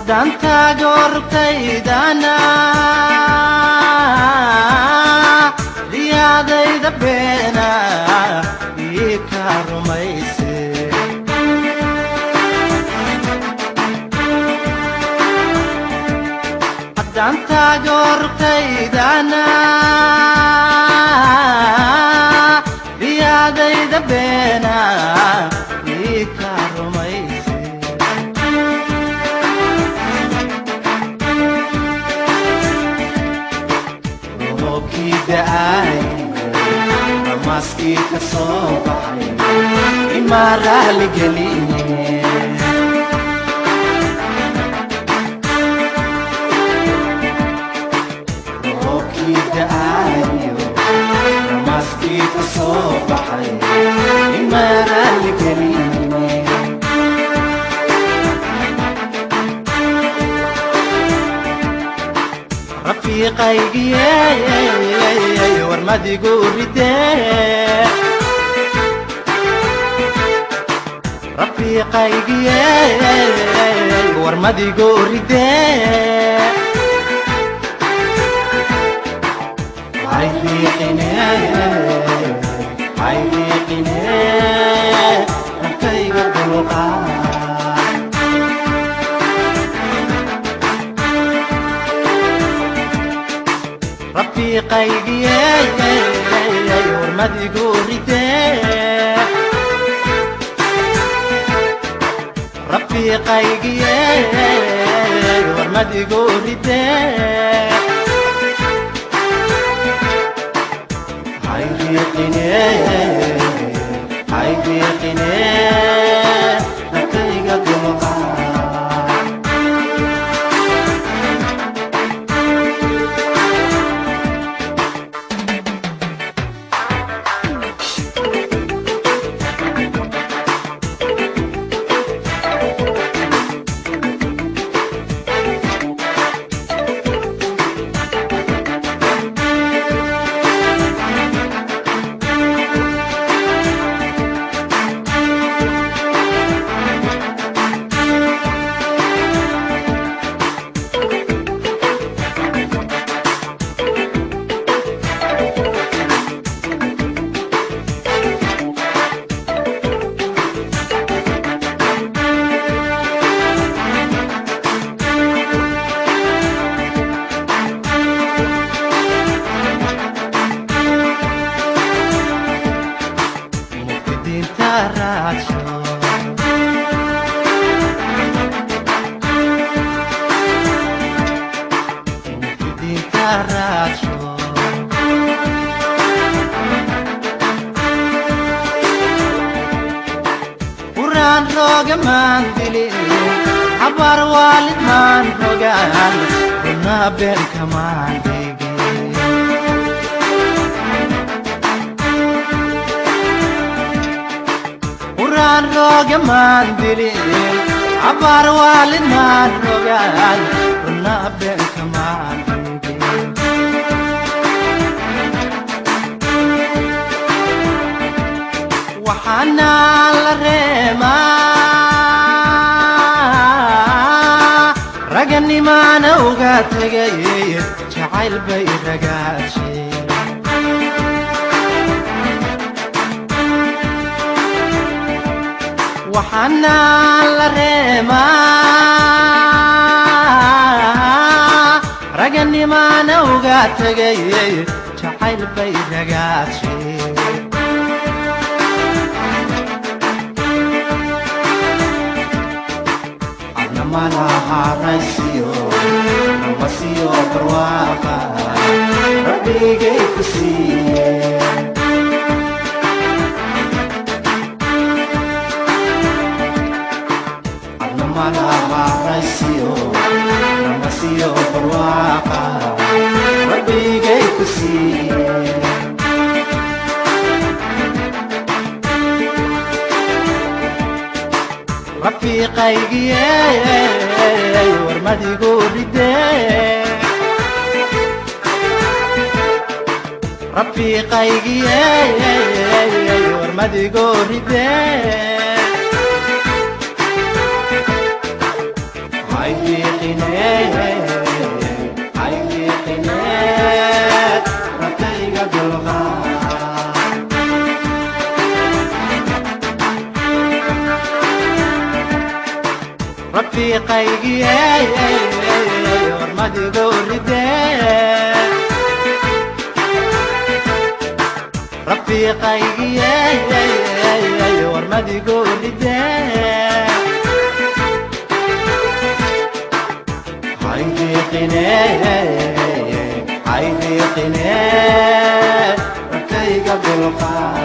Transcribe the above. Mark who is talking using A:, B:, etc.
A: danta gortaydana riyadayda beena ika rumayse danta gortaydana riyadayda beena ika rumayse Maski kasobahay imarali galine Roki daayo maski kasobahay imarali galine rafiiqaygiye warmadigu ride rafiiqaygiye warmadigu ride hayriqine rankayga dulqa rafiiqaygiye warmadigu ride rafiiqaygiye warmadigu ride hayriqine rankayga dulqa Uran roga mandili abar walid man rogan na ben kamandigi Uran roga mandili abar walid man rogan na ben kamandigi waxana la reema ragani maana uga tagay jacayl bay ragaashi waxana la reema ragani maana uga tagay jacayl bay ragaashi Mala haraysiyo namasiyo barwaaqa rabbigay ku siiye adnamana haraysiyo namasiyo barwaaqa rabbigay ku siiye rafiiqaygiye warmadigu ridee rafiiqaygiye warmadigu ridee haydiiqine rakayga dulqaa rafiiqaygiye warmadigu ridee rafiiqaygiye warmadigu ridee haydiiqine rakayga dulqaa